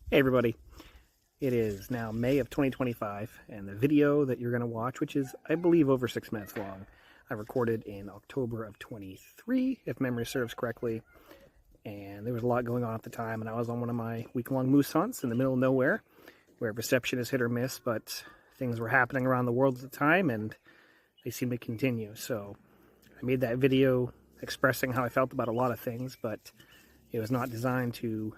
Hey everybody, it is now May of 2025, and the video that you're going to watch, which is I believe over 6 minutes long, I recorded in October of 23, if memory serves correctly, and there was a lot going on at the time, and I was on one of my week-long moose hunts in the middle of nowhere, where reception is hit or miss, but things were happening around the world at the time, and they seem to continue. So I made that video expressing how I felt about a lot of things, but it was not designed to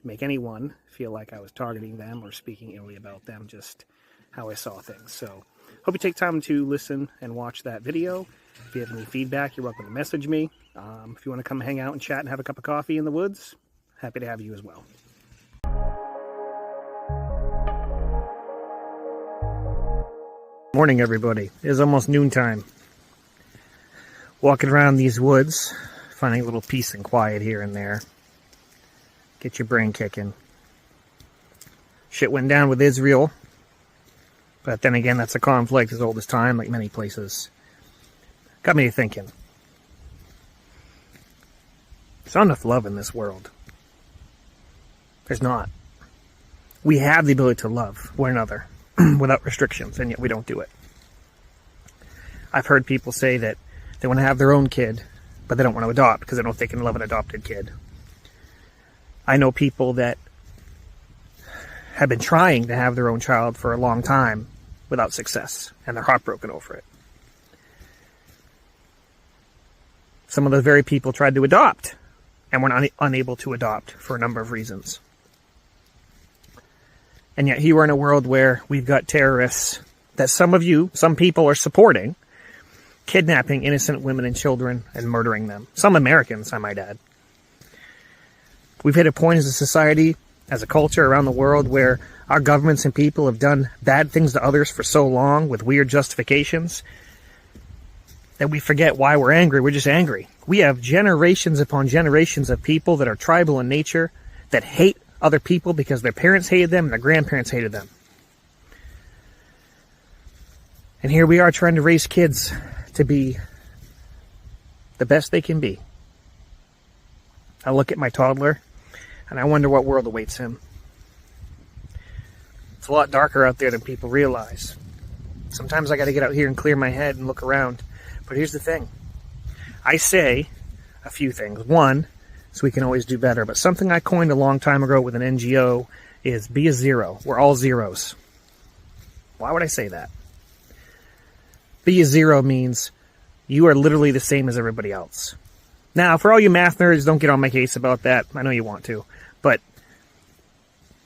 make anyone feel like I was targeting them or speaking illy about them, just how I saw things. So hope you take time to listen and watch that video. If you have any feedback, you're welcome to message me. If you want to come hang out and chat and have a cup of coffee in the woods, happy to have you as well. Morning everybody. It is almost noontime. Walking around these woods, finding a little peace and quiet here and there. Get your brain kicking. Shit went down with Israel. But then again, that's a conflict as old as time, like many places. Got me thinking. There's not enough love in this world. There's not. We have the ability to love one another without restrictions, and yet we don't do it. I've heard people say that they want to have their own kid, but they don't want to adopt because they don't think they can love an adopted kid. I know people that have been trying to have their own child for a long time without success, and they're heartbroken over it. Some of those very people tried to adopt and were unable to adopt for a number of reasons. And yet here we're in a world where we've got terrorists that some people are supporting, kidnapping innocent women and children and murdering them. Some Americans, I might add. We've hit a point as a society, as a culture around the world, where our governments and people have done bad things to others for so long with weird justifications that we forget why we're angry. We're just angry. We have generations upon generations of people that are tribal in nature, that hate other people because their parents hated them and their grandparents hated them. And here we are trying to raise kids to be the best they can be. I look at my toddler and I wonder what world awaits him. It's a lot darker out there than people realize. Sometimes I got to get out here and clear my head and look around. But here's the thing. I say a few things. One, so we can always do better. But something I coined a long time ago with an NGO is be a zero. We're all zeros. Why would I say that? Be a zero means you are literally the same as everybody else. Now, for all you math nerds, don't get on my case about that. I know you want to. But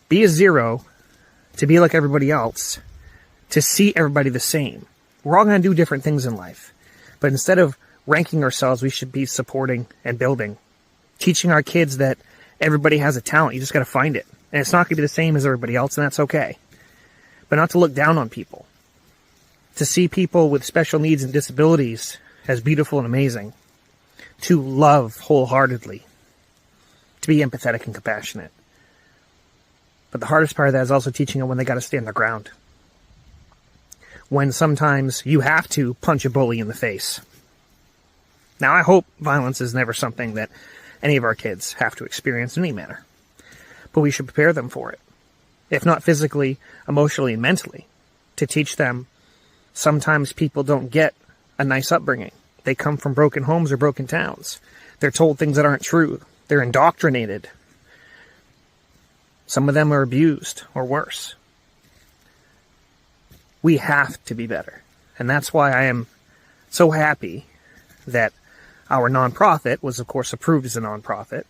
be a zero to be like everybody else, to see everybody the same. We're all going to do different things in life. But instead of ranking ourselves, we should be supporting and building. Teaching our kids that everybody has a talent. You just got to find it. And it's not going to be the same as everybody else, and that's okay. But not to look down on people. To see people with special needs and disabilities as beautiful and amazing. To love wholeheartedly. To be empathetic and compassionate. But the hardest part of that is also teaching them when they got to stand their ground. When sometimes you have to punch a bully in the face. Now, I hope violence is never something that any of our kids have to experience in any manner. But we should prepare them for it. If not physically, emotionally, and mentally. To teach them sometimes people don't get a nice upbringing. They come from broken homes or broken towns. They're told things that aren't true. They're indoctrinated. Some of them are abused or worse. We have to be better. And that's why I am so happy that our nonprofit was, of course, approved as a nonprofit.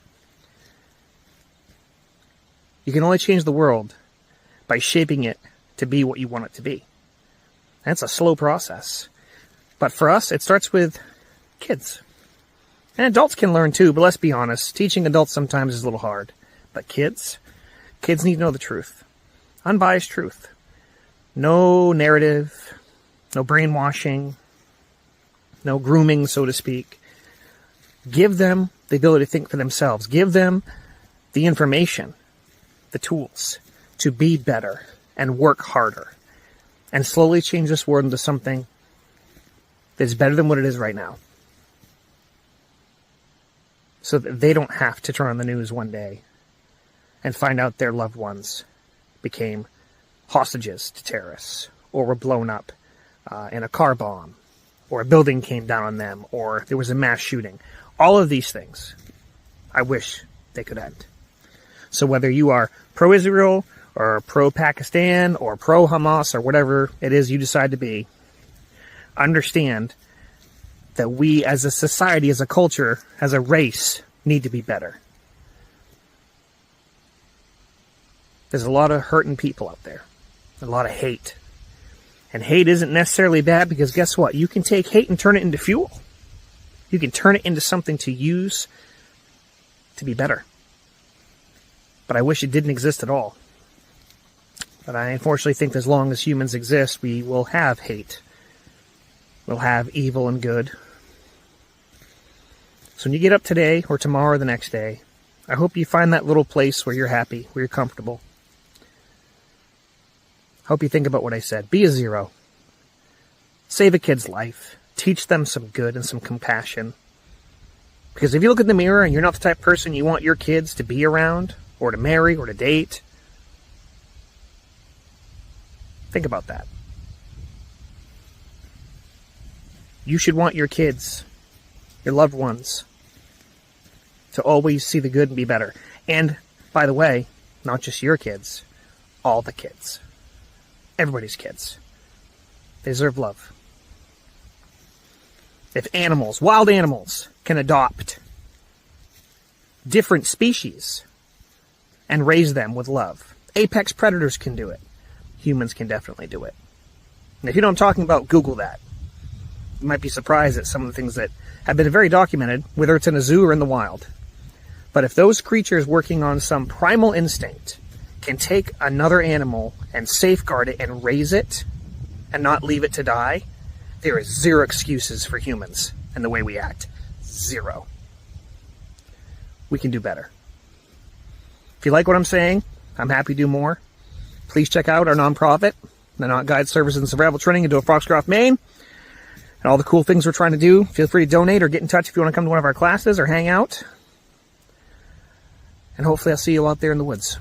You can only change the world by shaping it to be what you want it to be. That's a slow process. But for us, it starts with kids. And adults can learn too, but let's be honest, teaching adults sometimes is a little hard. But kids need to know the truth. Unbiased truth. No narrative, no brainwashing, no grooming, so to speak. Give them the ability to think for themselves. Give them the information, the tools to be better and work harder and slowly change this world into something that's better than what it is right now. So that they don't have to turn on the news one day and find out their loved ones became hostages to terrorists, or were blown up in a car bomb, or a building came down on them, or there was a mass shooting. All of these things, I wish they could end. So whether you are pro-Israel, or pro-Pakistan, or pro-Hamas, or whatever it is you decide to be, understand that we as a society, as a culture, as a race, need to be better. There's a lot of hurting people out there. A lot of hate. And hate isn't necessarily bad, because guess what? You can take hate and turn it into fuel. You can turn it into something to use to be better. But I wish it didn't exist at all. But I unfortunately think as long as humans exist, we will have hate. We'll have evil and good. So when you get up today, or tomorrow or the next day, I hope you find that little place where you're happy, where you're comfortable. Hope you think about what I said. Be a zero. Save a kid's life. Teach them some good and some compassion. Because if you look in the mirror and you're not the type of person you want your kids to be around, or to marry, or to date, think about that. You should want your kids, your loved ones, to always see the good and be better. And, by the way, not just your kids, all the kids. Everybody's kids. They deserve love. If animals, wild animals, can adopt different species and raise them with love, apex predators can do it. Humans can definitely do it. And if you know what I'm talking about, Google that. You might be surprised at some of the things that have been very documented, whether it's in a zoo or in the wild. But if those creatures working on some primal instinct can take another animal and safeguard it and raise it and not leave it to die, there is zero excuses for humans and the way we act. Zero. We can do better. If you like what I'm saying, I'm happy to do more. Please check out our nonprofit, Nanoq Guide Services and Survival Training in Foxcroft, Maine, and all the cool things we're trying to do. Feel free to donate or get in touch if you want to come to one of our classes or hang out. And hopefully I'll see you out there in the woods.